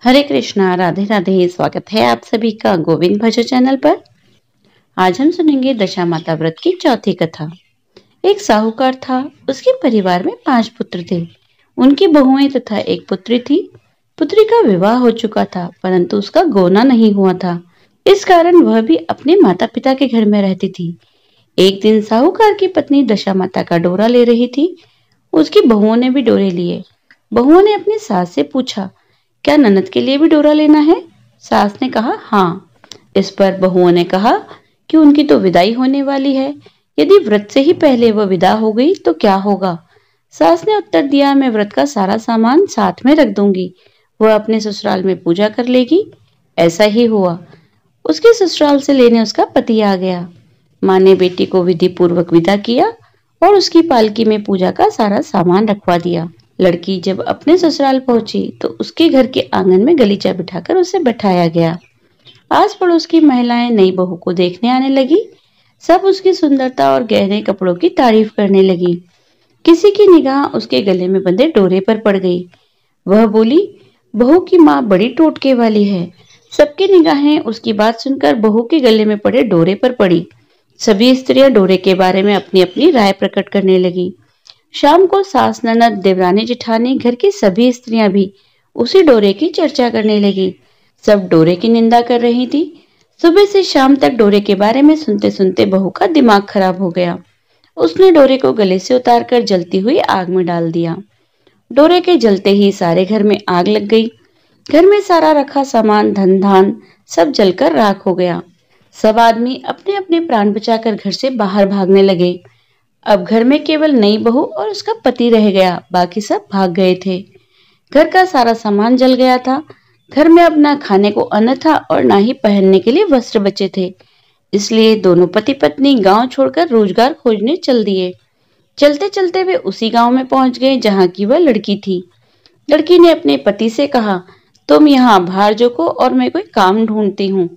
हरे कृष्णा, राधे राधे। स्वागत है आप सभी का गोविंद भजो चैनल पर। आज हम सुनेंगे दशामाता व्रत की चौथी कथा। एक साहूकार था, उसके परिवार में 5 पुत्र थे। उनकी बहुएं तथा एक पुत्री थी। पुत्री का विवाह हो चुका था, परंतु उसका गोना नहीं हुआ था। इस कारण वह भी अपने माता पिता के घर में रहती थी। एक दिन साहूकार की पत्नी दशामाता का डोरा ले रही थी। उसकी बहुओं ने भी डोरे लिए। बहुओं ने अपनी सास से पूछा, क्या ननद के लिए भी डोरा लेना है? सास ने कहा हाँ। इस पर बहुओं ने कहा कि उनकी तो विदाई होने वाली है, यदि व्रत से ही पहले वह विदा हो गई तो क्या होगा? सास ने उत्तर दिया, मैं व्रत का सारा सामान साथ में रख दूंगी, वह अपने ससुराल में पूजा कर लेगी। ऐसा ही हुआ। उसके ससुराल से लेने उसका पति आ गया। माँ ने बेटी को विधि पूर्वक विदा किया और उसकी पालकी में पूजा का सारा सामान रखवा दिया। लड़की जब अपने ससुराल पहुंची तो उसके घर के आंगन में गलीचा बिठाकर उसे बैठाया गया। आस पड़ोस की महिलाएं नई बहू को देखने आने लगी। सब उसकी सुंदरता और गहरे कपड़ों की तारीफ करने लगी। किसी की निगाह उसके गले में बंधे डोरे पर पड़ गई। वह बोली, बहू की माँ बड़ी टोटके वाली है। सबकी निगाहें उसकी बात सुनकर बहू के गले में पड़े डोरे पर पड़ी। सभी स्त्रियां डोरे के बारे में अपनी अपनी राय प्रकट करने लगी। शाम को सास, ननद, देवरानी, जेठानी, घर की सभी स्त्रियां भी उसी डोरे की चर्चा करने लगी। सब डोरे की निंदा कर रही थी। सुबह से शाम तक डोरे के बारे में सुनते सुनते बहू का दिमाग खराब हो गया। उसने डोरे को गले से उतारकर जलती हुई आग में डाल दिया। डोरे के जलते ही सारे घर में आग लग गई। घर में सारा रखा सामान, धन धान सब जलकर राख हो गया। सब आदमी अपने अपने प्राण बचाकर घर से बाहर भागने लगे। अब घर में केवल नई बहू और उसका पति रह गया, बाकी सब भाग गए थे। घर का सारा सामान जल गया था। घर में अब ना खाने को अन्न था और ना ही पहनने के लिए वस्त्र बचे थे। इसलिए दोनों पति पत्नी गांव छोड़कर रोजगार खोजने चल दिए। चलते चलते वे उसी गांव में पहुंच गए जहां की वह लड़की थी। लड़की ने अपने पति से कहा, तुम यहाँ बाहर झोंको और मैं कोई काम ढूंढती हूँ।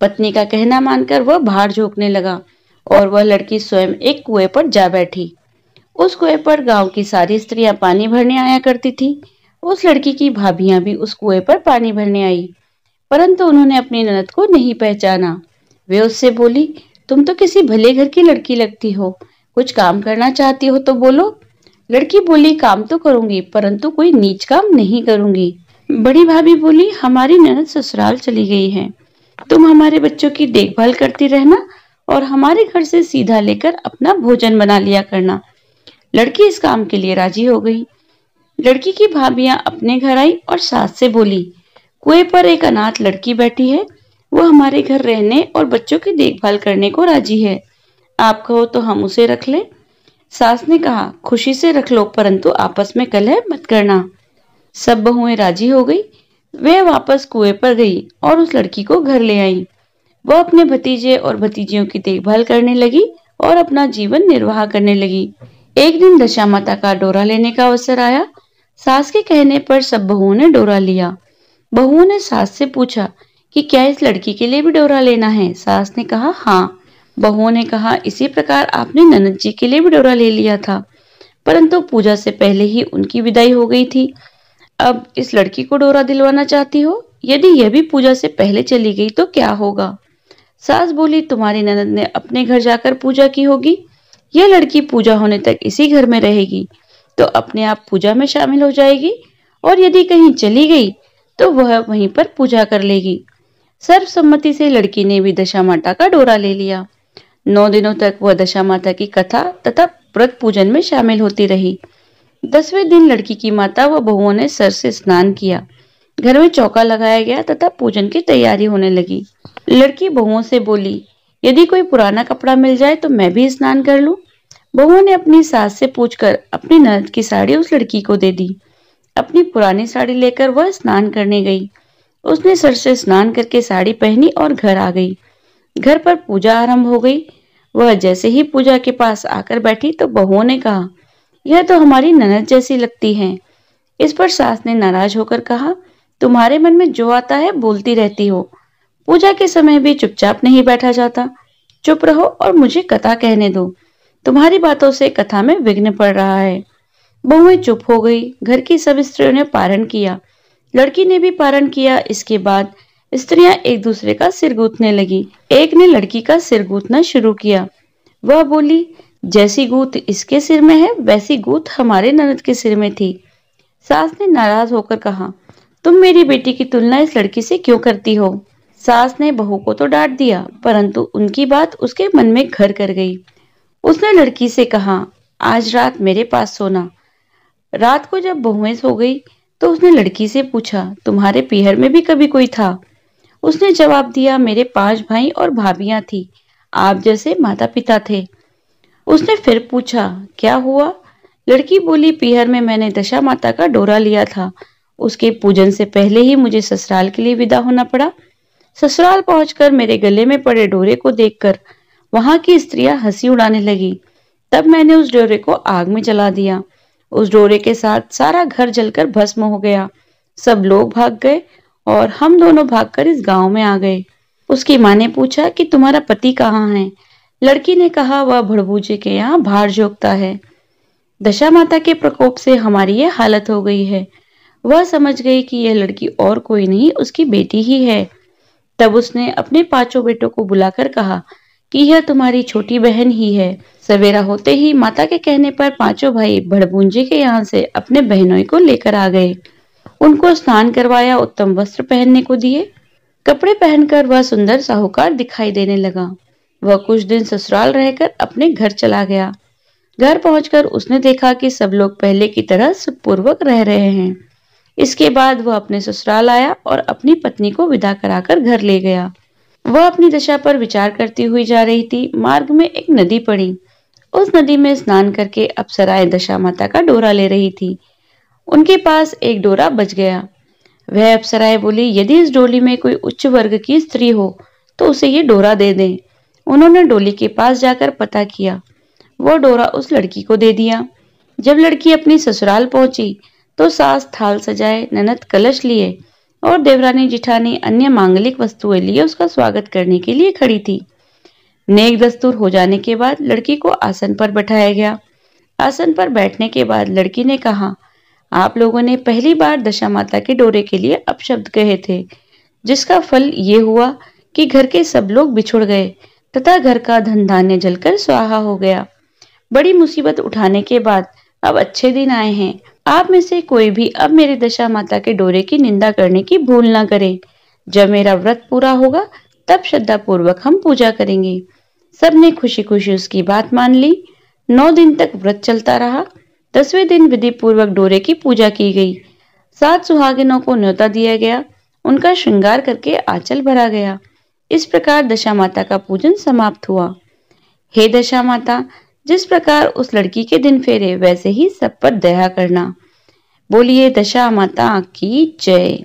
पत्नी का कहना मानकर वह बाहर झोंकने लगा और वह लड़की स्वयं एक कुएं पर जा बैठी। उस कुएं पर गांव की सारी स्त्रियां पानी भरने आया करती थी। उस लड़की की भाभियां भी उस कुएं पर पानी भरने आई, परंतु उन्होंने अपनी ननद को नहीं पहचाना। वे उससे बोली, तुम तो किसी भले घर की लड़की लगती हो, कुछ काम करना चाहती हो तो बोलो। लड़की बोली, काम तो करूंगी, परंतु कोई नीच काम नहीं करूंगी। बड़ी भाभी बोली, हमारी ननद ससुराल चली गई है, तुम हमारे बच्चों की देखभाल करती रहना और हमारे घर से सीधा लेकर अपना भोजन बना लिया करना। लड़की इस काम के लिए राजी हो गई। लड़की की भाभियां अपने घर आई और सास से बोली, कुएं पर एक अनाथ लड़की बैठी है, वो हमारे घर रहने और बच्चों की देखभाल करने को राजी है, आप कहो तो हम उसे रख लें। सास ने कहा, खुशी से रख लो, परंतु आपस में कलह मत करना। सब बहुएं राजी हो गई। वे वापस कुएं पर गई और उस लड़की को घर ले आई। वह अपने भतीजे और भतीजियों की देखभाल करने लगी और अपना जीवन निर्वाह करने लगी। एक दिन दशामाता का डोरा लेने का अवसर आया। सास के कहने पर सब बहुओं ने डोरा लिया। बहुओं ने सास से पूछा कि क्या इस लड़की के लिए भी डोरा लेना है? सास ने कहा हाँ। बहुओं ने कहा, इसी प्रकार आपने ननद जी के लिए भी डोरा ले लिया था, परंतु पूजा से पहले ही उनकी विदाई हो गई थी। अब इस लड़की को डोरा दिलवाना चाहती हो? यदि यह भी पूजा से पहले चली गई तो क्या होगा? सास बोली, तुम्हारी ननद ने अपने घर जाकर पूजा की होगी, यह लड़की पूजा होने तक इसी घर में रहेगी तो अपने आप पूजा में शामिल हो जाएगी, और यदि कहीं चली गई तो वह वहीं पर पूजा कर लेगी। सर्वसम्मति से लड़की ने भी दशामाता का डोरा ले लिया। 9 दिनों तक वह दशामाता की कथा तथा व्रत पूजन में शामिल होती रही। 10वें दिन लड़की की माता व बहुओं ने सर से स्नान किया। घर में चौका लगाया गया तथा पूजन की तैयारी होने लगी। लड़की बहुओं से बोली, यदि कोई पुराना कपड़ा मिल जाए तो मैं भी स्नान कर लूं। बहुओं ने अपनी सास से पूछकर अपनी ननद की साड़ी उस लड़की को दे दी। अपनी पुरानी साड़ी लेकर वह स्नान करने गई। उसने सर से स्नान करके साड़ी पहनी और घर आ गई। घर पर पूजा आरंभ हो गई। वह जैसे ही पूजा के पास आकर बैठी तो बहुओं ने कहा, यह तो हमारी ननद जैसी लगती है। इस पर सास ने नाराज होकर कहा, तुम्हारे मन में जो आता है बोलती रहती हो, पूजा के समय भी चुपचाप नहीं बैठा जाता। चुप रहो और मुझे कथा कहने दो, तुम्हारी बातों से कथा में विघ्न पड़ रहा है। बहुएं चुप हो गई। घर की सब स्त्रियों ने पारण किया। लड़की ने भी पारण किया। इसके बाद स्त्रियां एक दूसरे का सिर गूंथने लगी। एक ने लड़की का सिर गूंथना शुरू किया। वह बोली, जैसी गूंथ इसके सिर में है वैसी गूंथ हमारे ननद के सिर में थी। सास ने नाराज होकर कहा, तुम मेरी बेटी की तुलना इस लड़की से क्यों करती हो? सास ने बहू को तो डांट दिया, परंतु उनकी बात उसके मन में घर कर गई। उसने लड़की से कहा, आज रात मेरे पास सोना। रात को जब बहुएं सो गई तो उसने लड़की से पूछा, तुम्हारे पीहर में भी कभी कोई था? उसने जवाब दिया, मेरे 5 भाई और भाभियां थी, आप जैसे माता पिता थे। उसने फिर पूछा, क्या हुआ? लड़की बोली, पीहर में मैंने दशा माता का डोरा लिया था। उसके पूजन से पहले ही मुझे ससुराल के लिए विदा होना पड़ा। ससुराल पहुंचकर मेरे गले में पड़े डोरे को देखकर वहां की स्त्रियां हंसी उड़ाने लगी। तब मैंने उस डोरे को आग में जला दिया। उस डोरे के साथ सारा घर जलकर भस्म हो गया। सब लोग भाग गए और हम दोनों भागकर इस गांव में आ गए। उसकी माँ ने पूछा कि तुम्हारा पति कहाँ है? लड़की ने कहा, वह भड़बूजे के यहाँ भार जोगता है। दशा माता के प्रकोप से हमारी ये हालत हो गई है। वह समझ गई कि यह लड़की और कोई नहीं उसकी बेटी ही है। तब उसने अपने 5 बेटों को बुलाकर कहा कि यह तुम्हारी छोटी बहन ही है। सवेरा होते ही माता के कहने पर 5 भाई भड़बूंजे के यहाँ से अपने बहनों को लेकर आ गए। उनको स्नान करवाया, उत्तम वस्त्र पहनने को दिए। कपड़े पहनकर वह सुंदर साहूकार दिखाई देने लगा। वह कुछ दिन ससुराल रहकर अपने घर चला गया। घर पहुंचकर उसने देखा कि सब लोग पहले की तरह सुखपूर्वक रह रहे हैं। इसके बाद वह अपने ससुराल आया और अपनी पत्नी को विदा कराकर घर ले गया। वह अपनी दशा पर विचार करती हुई जा रही थी। मार्ग में एक नदी पड़ी। उस नदी में स्नान करके अप्सराएं दशा माता का डोरा ले रही थी। उनके पास एक डोरा बच गया। वह अप्सराएं बोली, यदि इस डोली में कोई उच्च वर्ग की स्त्री हो तो उसे ये डोरा दे दें। उन्होंने डोली के पास जाकर पता किया। वो डोरा उस लड़की को दे दिया। जब लड़की अपनी ससुराल पहुंची तो सास थाल सजाए, ननद कलश लिए और देवरानी जिठानी अन्य मांगलिक वस्तुएं लिए उसका स्वागत करने के लिए खड़ी थी। नेक दस्तूर हो जाने के बाद लड़की को आसन पर बैठाया गया। आसन पर बैठने के बाद लड़की ने कहा, आप लोगों ने पहली बार दशा माता के डोरे के लिए अपशब्द कहे थे, जिसका फल ये हुआ कि घर के सब लोग बिछुड़ गए तथा घर का धन धान्य जलकर स्वाहा हो गया। बड़ी मुसीबत उठाने के बाद अब अच्छे दिन आए हैं। आप में से कोई भी अब मेरी दशा माता के डोरे की निंदा करने की भूल ना करे। जब मेरा व्रत पूरा होगा तब श्रद्धा पूर्वक हम पूजा करेंगे। सबने खुशी खुशी उसकी बात मान ली। 9 दिन तक व्रत चलता रहा। 10वें दिन विधि पूर्वक डोरे की पूजा की गई। 7 सुहागिनों को न्योता दिया गया। उनका श्रृंगार करके आंचल भरा गया। इस प्रकार दशा माता का पूजन समाप्त हुआ। हे दशा माता, जिस प्रकार उस लड़की के दिन फेरे वैसे ही सब पर दया करना। बोलिए दशा माता की जय।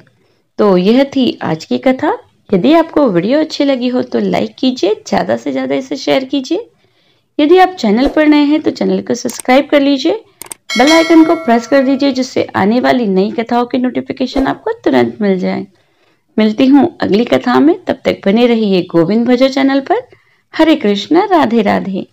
तो यह थी आज की कथा। यदि आपको वीडियो अच्छी लगी हो तो लाइक कीजिए, ज्यादा से ज्यादा इसे शेयर कीजिए। यदि आप चैनल पर नए हैं तो चैनल को सब्सक्राइब कर लीजिए, बेल आइकन को प्रेस कर दीजिए, जिससे आने वाली नई कथाओं की नोटिफिकेशन आपको तुरंत मिल जाए। मिलती हूँ अगली कथा में, तब तक बने रहिए गोविंद भजो चैनल पर। हरे कृष्णा, राधे राधे।